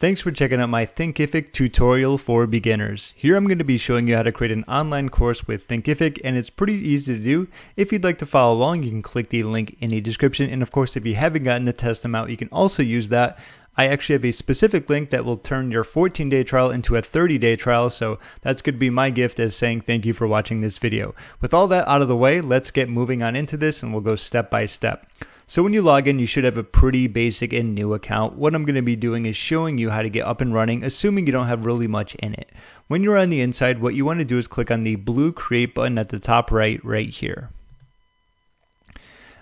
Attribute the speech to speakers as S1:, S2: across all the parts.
S1: Thanks for checking out my Thinkific Tutorial for Beginners. Here I'm going to be showing you how to create an online course with Thinkific, and it's pretty easy to do. If you'd like to follow along, you can click the link in the description, and of course if you haven't gotten to test them out, you can also use that. I actually have a specific link that will turn your 14-day trial into a 30-day trial, so that's going to be my gift as saying thank you for watching this video. With all that out of the way, let's get moving on into this and we'll go step by step. So when you log in, you should have a pretty basic and new account. What I'm going to be doing is showing you how to get up and running, assuming you don't have really much in it. When you're on the inside, what you want to do is click on the blue create button at the top right here.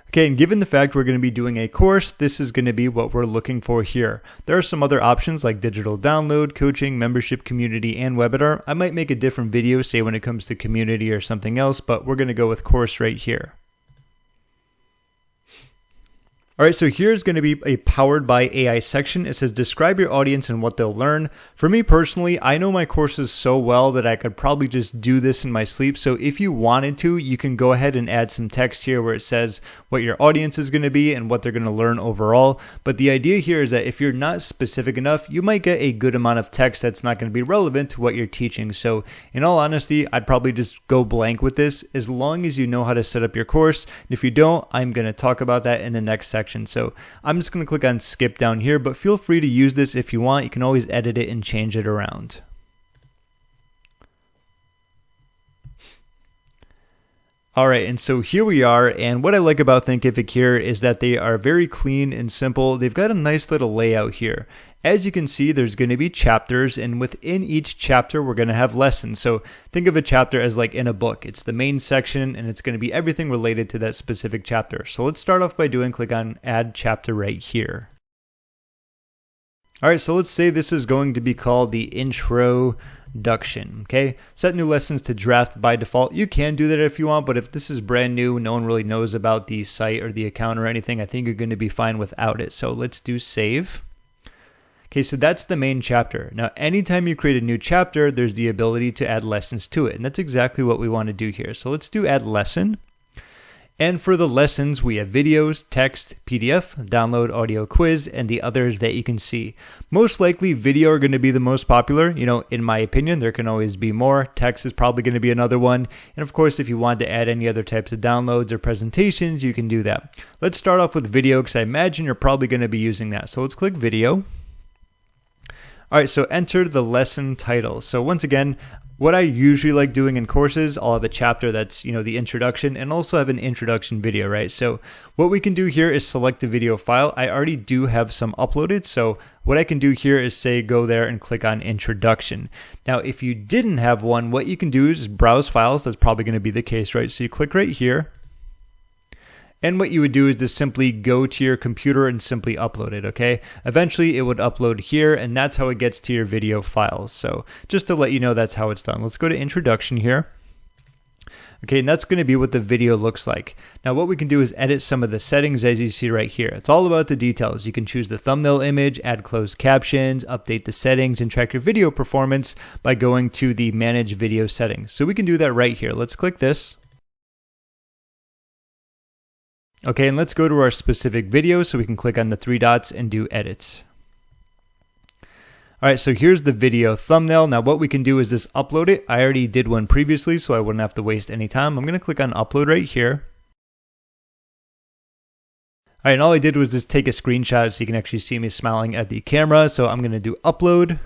S1: Okay, and given the fact we're going to be doing a course, this is going to be what we're looking for here. There are some other options like digital download, coaching, membership, community, and webinar. I might make a different video, say when it comes to community or something else, but we're going to go with course right here. Alright, so here's going to be a powered by AI section. It says describe your audience and what they'll learn. For me personally, I know my courses so well that I could probably just do this in my sleep. So if you wanted to, you can go ahead and add some text here where it says what your audience is going to be and what they're going to learn overall. But the idea here is that if you're not specific enough, you might get a good amount of text that's not going to be relevant to what you're teaching. So in all honesty, I'd probably just go blank with this as long as you know how to set up your course. And if you don't, I'm going to talk about that in the next section. So I'm just going to click on skip down here, but feel free to use this if you want. You can always edit it and change it around. Alright, and so here we are, and what I like about Thinkific here is that they are very clean and simple. They've got a nice little layout here. As you can see, there's going to be chapters, and within each chapter, we're going to have lessons. So think of a chapter as like in a book. It's the main section, and it's going to be everything related to that specific chapter. So let's start off by click on Add Chapter right here. Alright, so let's say this is going to be called the Introduction. Okay, set new lessons to draft by default. You can do that if you want, but if this is brand new, no one really knows about the site or the account or anything, I think you're going to be fine without it. So let's do save. Okay, so that's the main chapter. Now, anytime you create a new chapter, there's the ability to add lessons to it, and that's exactly what we want to do here. So let's do add lesson. And for the lessons, we have videos, text, PDF, download, audio, quiz, and the others that you can see. Most likely, video are going to be the most popular. You know, in my opinion, there can always be more. Text is probably going to be another one. And of course, if you want to add any other types of downloads or presentations, you can do that. Let's start off with video because I imagine you're probably going to be using that. So let's click video. Alright, so enter the lesson title. So once again, what I usually like doing in courses, I'll have a chapter that's, the introduction and also have an introduction video, right? So what we can do here is select a video file. I already do have some uploaded. So what I can do here is say, go there and click on introduction. Now, if you didn't have one, what you can do is browse files. That's probably going to be the case, right? So you click right here. And what you would do is just simply go to your computer and simply upload it, okay? Eventually it would upload here, and that's how it gets to your video files. So just to let you know, that's how it's done. Let's go to introduction here. Okay, and that's going to be what the video looks like. Now what we can do is edit some of the settings as you see right here. It's all about the details. You can choose the thumbnail image, add closed captions, update the settings, and track your video performance by going to the manage video settings. So we can do that right here. Let's click this. Okay, and let's go to our specific video so we can click on the three dots and do edit. Alright, so here's the video thumbnail. Now what we can do is just upload it. I already did one previously, so I wouldn't have to waste any time. I'm going to click on upload right here. Alright, and all I did was just take a screenshot so you can actually see me smiling at the camera. So I'm going to do upload.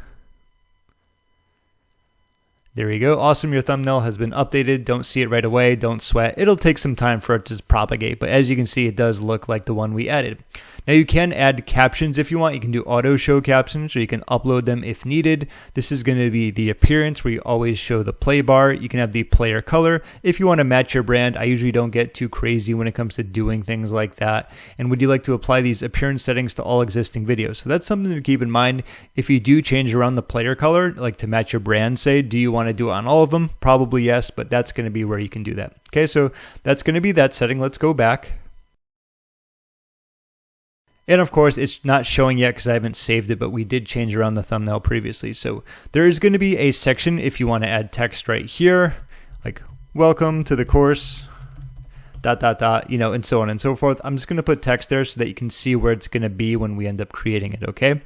S1: There you go. Awesome. Your thumbnail has been updated. Don't see it right away. Don't sweat. It'll take some time for it to propagate, but as you can see, it does look like the one we added. Now you can add captions if you want. You can do auto show captions, or you can upload them if needed. This is going to be the appearance where you always show the play bar. You can have the player color if you want to match your brand. I usually don't get too crazy when it comes to doing things like that. And would you like to apply these appearance settings to all existing videos? So that's something to keep in mind. If you do change around the player color, like to match your brand, say, do you want to do it on all of them? Probably yes, but that's going to be where you can do that. Okay, so that's going to be that setting. Let's go back. And of course, it's not showing yet because I haven't saved it, but we did change around the thumbnail previously. So there is going to be a section if you want to add text right here, like welcome to the course, ... and so on and so forth. I'm just going to put text there so that you can see where it's going to be when we end up creating it, okay?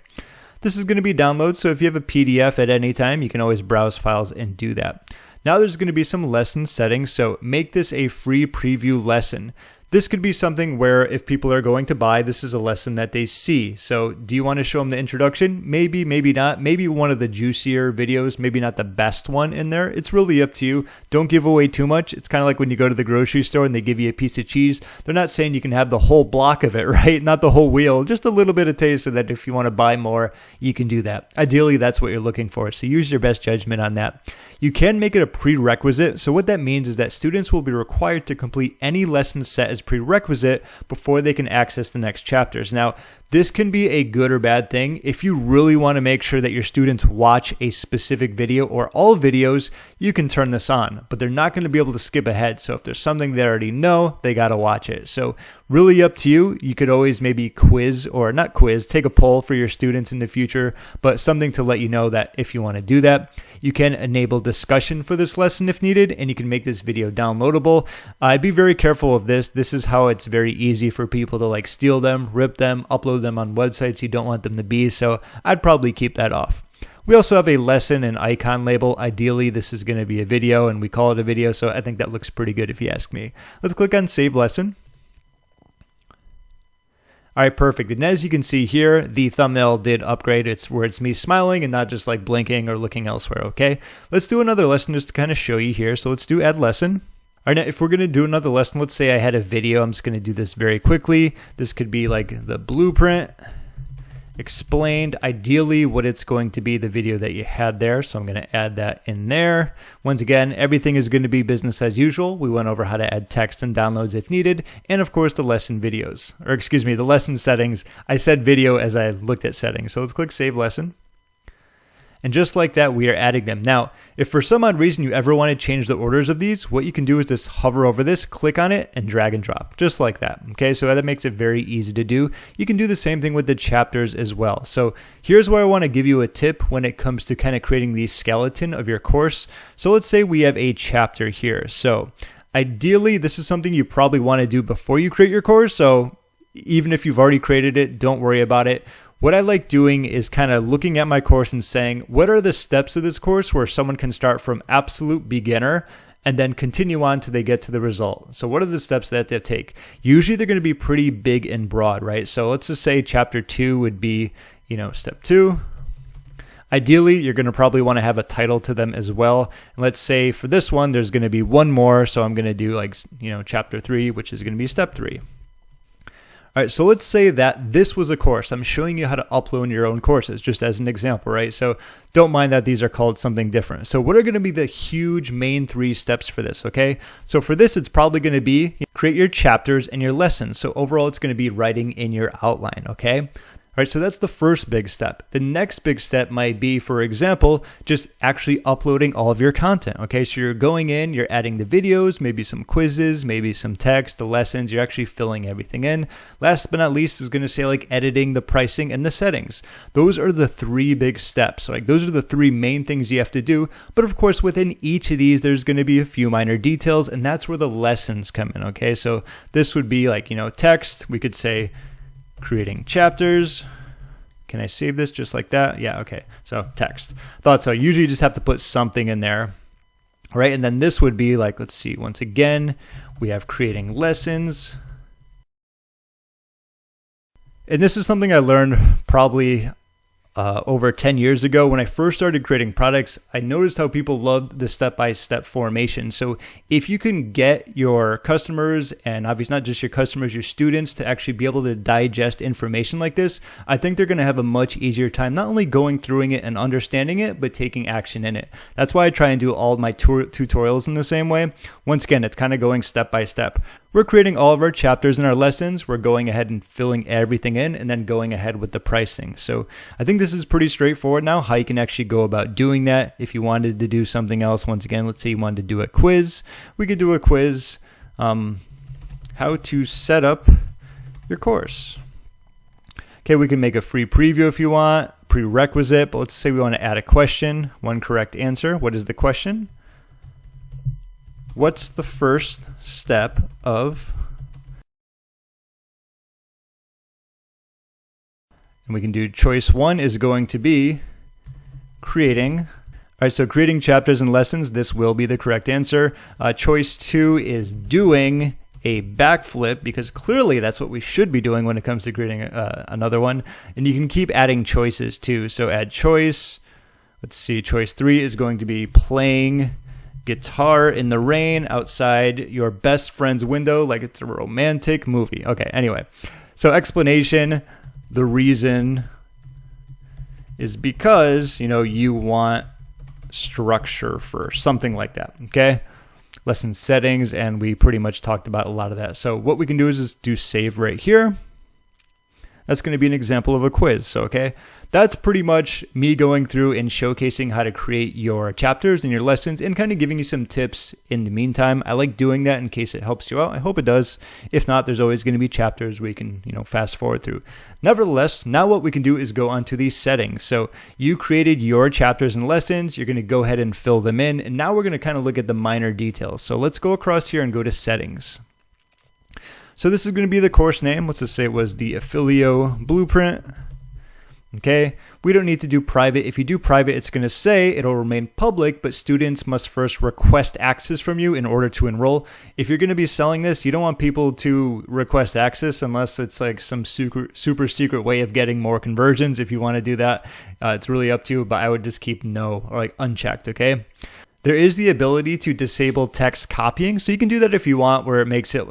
S1: This is going to be download, so if you have a PDF at any time, you can always browse files and do that. Now there's going to be some lesson settings, so make this a free preview lesson. This could be something where if people are going to buy, this is a lesson that they see. So do you want to show them the introduction? Maybe, maybe not. Maybe one of the juicier videos, maybe not the best one in there. It's really up to you. Don't give away too much. It's kind of like when you go to the grocery store and they give you a piece of cheese. They're not saying you can have the whole block of it, right? Not the whole wheel, just a little bit of taste so that if you want to buy more, you can do that. Ideally, that's what you're looking for. So use your best judgment on that. You can make it a prerequisite. So what that means is that students will be required to complete any lesson set as prerequisite before they can access the next chapters. Now, this can be a good or bad thing. If you really want to make sure that your students watch a specific video or all videos, you can turn this on, but they're not going to be able to skip ahead. So if there's something they already know, they got to watch it. So really up to you. You could always maybe quiz or not quiz, take a poll for your students in the future, but something to let you know that if you want to do that, you can enable discussion for this lesson if needed, and you can make this video downloadable. I'd be very careful of this. This is how it's very easy for people to like steal them, rip them, upload them on websites you don't want them to be. So I'd probably keep that off. We also have a lesson and icon label. Ideally, this is going to be a video and we call it a video. So I think that looks pretty good if you ask me. Let's click on Save Lesson. All right, perfect. And as you can see here, the thumbnail did upgrade. It's where it's me smiling and not just like blinking or looking elsewhere, okay? Let's do another lesson just to kind of show you here. So let's do add lesson. All right, now if we're going to do another lesson, let's say I had a video. I'm just going to do this very quickly. This could be like the blueprint explained. Ideally, what it's going to be the video that you had there. So I'm going to add that in there. Once again, everything is going to be business as usual. We went over how to add text and downloads if needed. And of course, the lesson videos, or excuse me, the lesson settings. I said video as I looked at settings. So let's click Save Lesson. And just like that, we are adding them. Now, if for some odd reason you ever want to change the orders of these, what you can do is just hover over this, click on it, and drag and drop, just like that. Okay, so that makes it very easy to do. You can do the same thing with the chapters as well. So here's where I want to give you a tip when it comes to kind of creating the skeleton of your course. So let's say we have a chapter here. So ideally, this is something you probably want to do before you create your course. So even if you've already created it, don't worry about it. What I like doing is kind of looking at my course and saying, what are the steps of this course where someone can start from absolute beginner and then continue on till they get to the result? So what are the steps that they take? Usually they're going to be pretty big and broad, right? So let's just say chapter 2 would be, step 2. Ideally, you're going to probably want to have a title to them as well. And let's say for this one, there's going to be one more. So I'm going to do chapter 3, which is going to be step 3. All right, so let's say that this was a course. I'm showing you how to upload your own courses, just as an example, right? So don't mind that these are called something different. So what are going to be the huge main 3 steps for this, okay? So for this, it's probably going to be create your chapters and your lessons. So overall, it's going to be writing in your outline, okay? All right, so that's the first big step. The next big step might be, for example, just actually uploading all of your content. Okay, so you're going in, you're adding the videos, maybe some quizzes, maybe some text, the lessons, you're actually filling everything in. Last but not least is going to say like editing, the pricing, and the settings. Those are the 3 big steps. So like those are the 3 main things you have to do. But of course, within each of these, there's going to be a few minor details, and that's where the lessons come in. Okay, so this would be like, text. We could say creating chapters. Can I save this just like that? Yeah, okay. So text. Thought so. Usually you just have to put something in there. All right, and then this would be like, let's see, once again, we have creating lessons. And this is something I learned probably over 10 years ago. When I first started creating products, I noticed how people loved the step-by-step formation. So if you can get your customers, and obviously not just your customers, your students, to actually be able to digest information like this, I think they're going to have a much easier time not only going through it and understanding it, but taking action in it. That's why I try and do all my tutorials in the same way. Once again, it's kind of going step by step. We're creating all of our chapters and our lessons. We're going ahead and filling everything in and then going ahead with the pricing. So I think this is pretty straightforward now, how you can actually go about doing that. If you wanted to do something else, once again, let's say you wanted to do a quiz. We could do a quiz, how to set up your course. Okay, we can make a free preview if you want, prerequisite, but let's say we want to add a question, 1 correct answer. What is the question? What's the first step of? And we can do choice 1 is going to be creating. All right, so creating chapters and lessons, this will be the correct answer. Choice 2 is doing a backflip, because clearly that's what we should be doing when it comes to creating another one. And you can keep adding choices too. So add choice. Let's see, choice 3 is going to be playing guitar in the rain outside your best friend's window like it's a romantic movie. Okay, anyway. So explanation, the reason is because, you want structure first, something like that, okay? Lesson settings, and we pretty much talked about a lot of that. So what we can do is just do save right here. That's going to be an example of a quiz. So, okay, that's pretty much me going through and showcasing how to create your chapters and your lessons and kind of giving you some tips in the meantime. I like doing that in case it helps you out. I hope it does. If not, there's always going to be chapters we can, fast forward through. Nevertheless, now what we can do is go onto these settings. So you created your chapters and lessons. You're going to go ahead and fill them in. And now we're going to kind of look at the minor details. So let's go across here and go to settings. So this is going to be the course name. Let's just say it was the Affilio Blueprint. Okay, we don't need to do private. If you do private, it's going to say it'll remain public, but students must first request access from you in order to enroll. If you're going to be selling this, you don't want people to request access unless it's like some super secret way of getting more conversions. If you want to do that, it's really up to you, but I would just keep no or like unchecked, okay? There is the ability to disable text copying, so you can do that if you want, where it makes it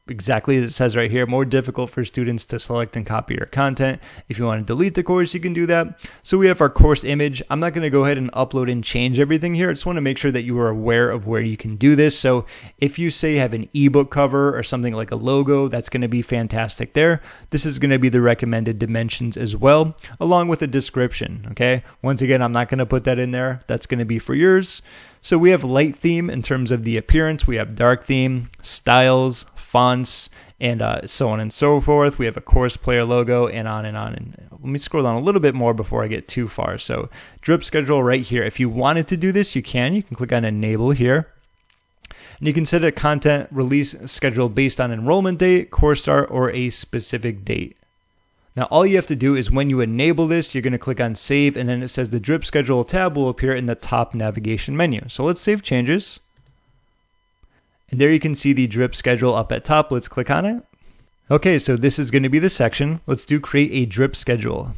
S1: exactly as it says right here, more difficult for students to select and copy your content. If you want to delete the course, you can do that. So we have our course image. I'm not going to go ahead and upload and change everything here. I just want to make sure that you are aware of where you can do this. So if you say you have an ebook cover or something like a logo, that's going to be fantastic there. This is going to be the recommended dimensions as well, along with a description, okay? Once again, I'm not going to put that in there. That's going to be for yours. So we have light theme in terms of the appearance. We have dark theme, styles, fonts, and so on and so forth. We have a course player logo and on and on. And let me scroll down a little bit more before I get too far. So drip schedule right here. If you wanted to do this, you can. You can click on enable here. And you can set a content release schedule based on enrollment date, course start, or a specific date. Now, all you have to do is when you enable this, you're going to click on save, and then it says the drip schedule tab will appear in the top navigation menu. So let's save changes. And there you can see the drip schedule up at top. Let's click on it. Okay, so this is going to be the section. Let's do create a drip schedule.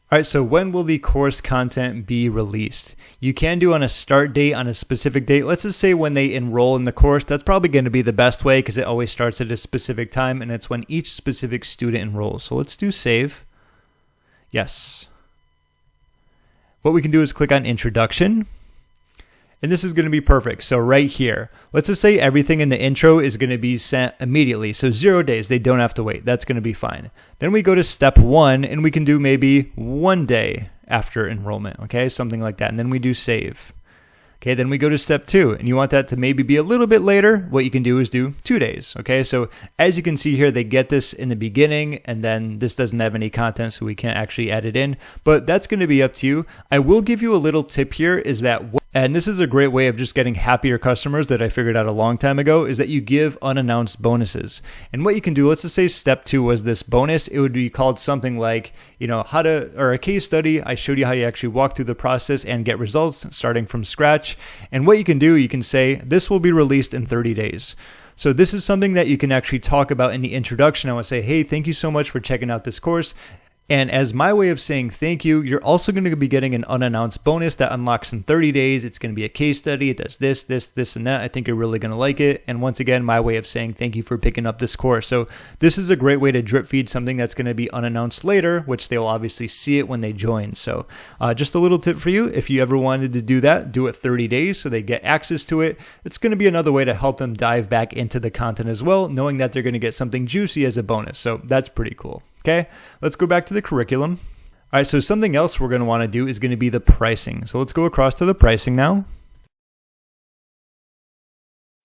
S1: All right, so when will the course content be released? You can do on a start date, on a specific date. Let's just say when they enroll in the course. That's probably going to be the best way because it always starts at a specific time, and it's when each specific student enrolls. So let's do save. Yes. What we can do is click on introduction. And this is going to be perfect. So right here, let's just say everything in the intro is going to be sent immediately. So 0 days, they don't have to wait. That's going to be fine. Then we go to step 1 and we can do maybe 1 day after enrollment. Okay, something like that. And then we do save. Okay, then we go to step 2 and you want that to maybe be a little bit later. What you can do is do 2 days. Okay, so as you can see here, they get this in the beginning and then this doesn't have any content, so we can't actually add it in, but that's going to be up to you. I will give you a little tip here is that, and this is a great way of just getting happier customers that I figured out a long time ago, is that you give unannounced bonuses. And what you can do, let's just say step 2 was this bonus. It would be called something like, or a case study. I showed you how you actually walk through the process and get results starting from scratch. And what you can do, you can say, this will be released in 30 days. So this is something that you can actually talk about in the introduction. I want to say, hey, thank you so much for checking out this course. And as my way of saying thank you, you're also going to be getting an unannounced bonus that unlocks in 30 days. It's going to be a case study. It does this, this, this, and that. I think you're really going to like it. And once again, my way of saying thank you for picking up this course. So this is a great way to drip feed something that's going to be unannounced later, which they'll obviously see it when they join. So just a little tip for you. If you ever wanted to do that, do it 30 days so they get access to it. It's going to be another way to help them dive back into the content as well, knowing that they're going to get something juicy as a bonus. So that's pretty cool. Okay, let's go back to the curriculum. All right, so something else we're going to want to do is going to be the pricing. So let's go across to the pricing now.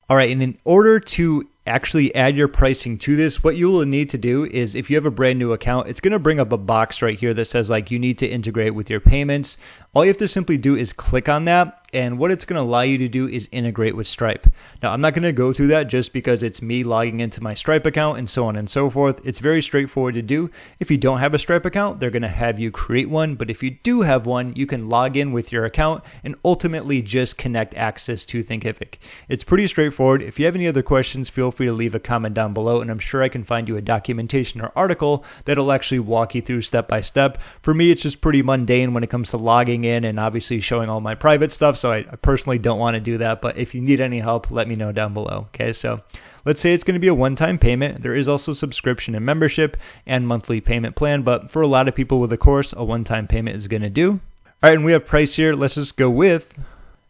S1: All right, and in order to actually add your pricing to this, what you will need to do is if you have a brand new account, it's going to bring up a box right here that says like you need to integrate with your payments. All you have to simply do is click on that, and what it's going to allow you to do is integrate with Stripe. Now, I'm not going to go through that just because it's me logging into my Stripe account and so on and so forth. It's very straightforward to do. If you don't have a Stripe account, they're going to have you create one, but if you do have one, you can log in with your account and ultimately just connect access to Thinkific. It's pretty straightforward. If you have any other questions, feel free to leave a comment down below, and I'm sure I can find you a documentation or article that'll actually walk you through step by step. For me, it's just pretty mundane when it comes to logging in and obviously showing all my private stuff, so I personally don't want to do that, but if you need any help, let me know down below. Okay, so let's say it's going to be a one-time payment. There is also subscription and membership and monthly payment plan, but for a lot of people with a course, a one-time payment is going to do. All right, and we have price here. Let's just go with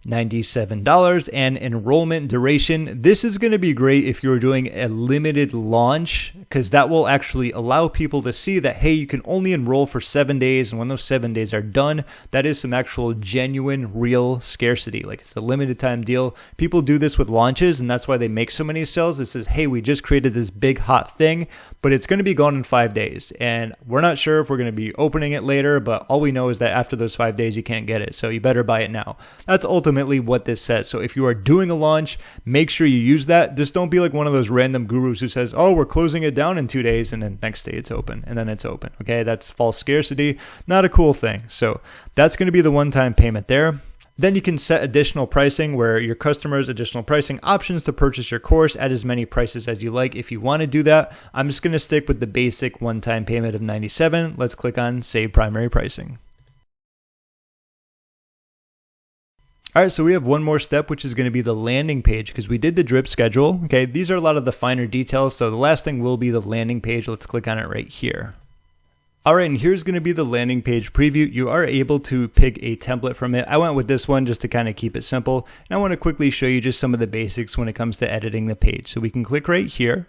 S1: $97 and enrollment duration. This is going to be great if you're doing a limited launch, because that will actually allow people to see that, hey, you can only enroll for 7 days, and when those 7 days are done, that is some actual genuine real scarcity. Like, it's a limited time deal. People do this with launches, and that's why they make so many sales. It says, hey, we just created this big hot thing, but it's going to be gone in 5 days, and we're not sure if we're going to be opening it later, but all we know is that after those 5 days you can't get it, so you better buy it now. That's ultimately what this says. So if you are doing a launch, make sure you use that. Just don't be like one of those random gurus who says, oh, we're closing it down in 2 days, and then next day it's open, and then it's open. Okay, that's false scarcity. Not a cool thing. So that's going to be the one-time payment there. Then you can set additional pricing, where your customers additional pricing options to purchase your course at as many prices as you like. If you want to do that, I'm just going to stick with the basic one-time payment of $97. Let's click on Save Primary Pricing. All right, so we have one more step, which is going to be the landing page, because we did the drip schedule. Okay, these are a lot of the finer details. So the last thing will be the landing page. Let's click on it right here. All right, and here's going to be the landing page preview. You are able to pick a template from it. I went with this one just to kind of keep it simple. And I want to quickly show you just some of the basics when it comes to editing the page. So we can click right here.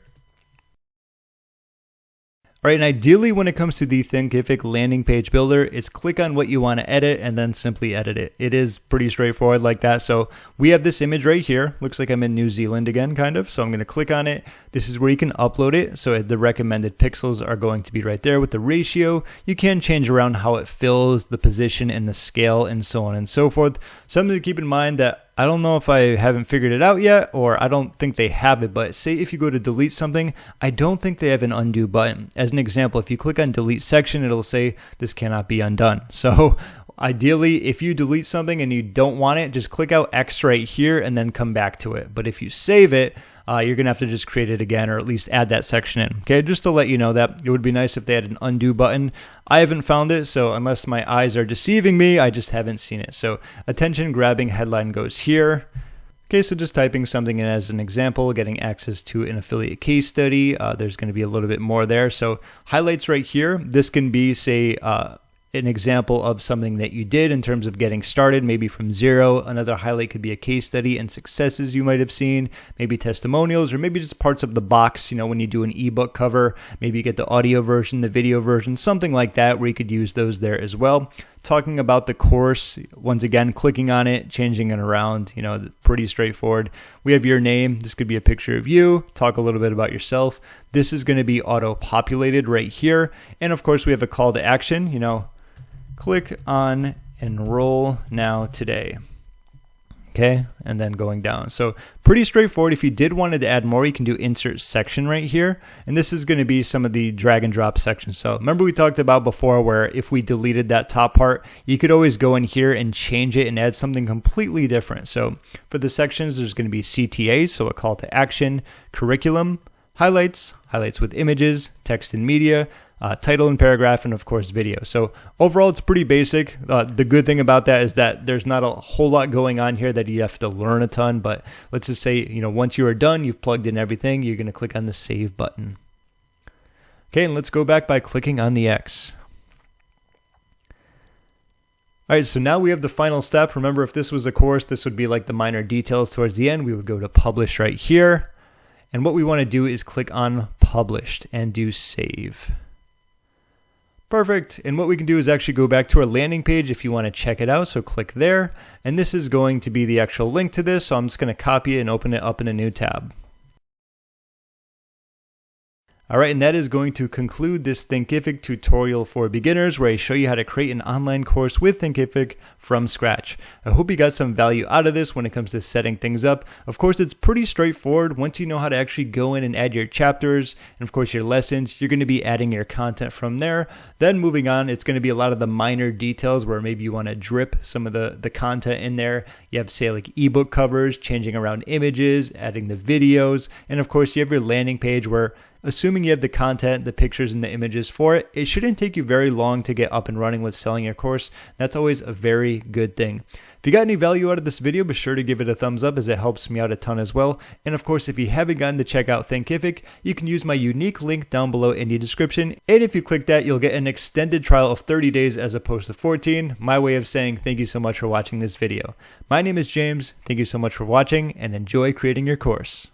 S1: All right, and ideally when it comes to the Thinkific landing page builder, it's click on what you want to edit and then simply edit it. It is pretty straightforward like that. So we have this image right here. Looks like I'm in New Zealand again, kind of. So I'm going to click on it. This is where you can upload it. So the recommended pixels are going to be right there with the ratio. You can change around how it fills, the position and the scale and so on and so forth. Something to keep in mind that I don't know if I haven't figured it out yet, or I don't think they have it, but say if you go to delete something, I don't think they have an undo button. As an example, if you click on delete section, it'll say this cannot be undone. So ideally, if you delete something and you don't want it, just click out X right here and then come back to it. But if you save it, you're going to have to just create it again, or at least add that section in. Okay, just to let you know that it would be nice if they had an undo button. I haven't found it, so unless my eyes are deceiving me, I just haven't seen it. So attention grabbing headline goes here. Okay, so just typing something in as an example, getting access to an affiliate case study. There's going to be a little bit more there. So highlights right here. This can be, say, an example of something that you did in terms of getting started, maybe from zero. Another highlight could be a case study and successes you might have seen, maybe testimonials, or maybe just parts of the box, you know, when you do an ebook cover, maybe you get the audio version, the video version, something like that, where you could use those there as well. Talking about the course, once again, clicking on it, changing it around, you know, pretty straightforward. We have your name. This could be a picture of you. Talk a little bit about yourself. This is going to be auto-populated right here. And of course, we have a call to action, you know, click on enroll now today. Okay, and then going down. So pretty straightforward. If you did wanted to add more, you can do insert section right here. And this is going to be some of the drag and drop sections. So remember we talked about before where if we deleted that top part, you could always go in here and change it and add something completely different. So for the sections, there's going to be CTA, so a call to action, curriculum, highlights, highlights with images, text and media, title and paragraph, and of course video. So overall, it's pretty basic. The good thing about that is that there's not a whole lot going on here that you have to learn a ton, but let's just say, you know, once you are done, you've plugged in everything, you're going to click on the save button. Okay, and let's go back by clicking on the X. All right, so now we have the final step. Remember, if this was a course, this would be like the minor details towards the end. We would go to publish right here. And what we want to do is click on published and do save. Perfect. And what we can do is actually go back to our landing page if you want to check it out. So click there. And this is going to be the actual link to this. So I'm just going to copy it and open it up in a new tab. All right, and that is going to conclude this Thinkific tutorial for beginners where I show you how to create an online course with Thinkific from scratch. I hope you got some value out of this when it comes to setting things up. Of course, it's pretty straightforward. Once you know how to actually go in and add your chapters and of course your lessons, you're going to be adding your content from there. Then moving on, it's going to be a lot of the minor details where maybe you want to drip some of the content in there. You have, say, like ebook covers, changing around images, adding the videos, and of course you have your landing page where, assuming you have the content, the pictures, and the images for it, it shouldn't take you very long to get up and running with selling your course. That's always a very good thing. If you got any value out of this video, be sure to give it a thumbs up as it helps me out a ton as well. And of course, if you haven't gotten to check out Thinkific, you can use my unique link down below in the description. And if you click that, you'll get an extended trial of 30 days as opposed to 14. My way of saying thank you so much for watching this video. My name is James. Thank you so much for watching and enjoy creating your course.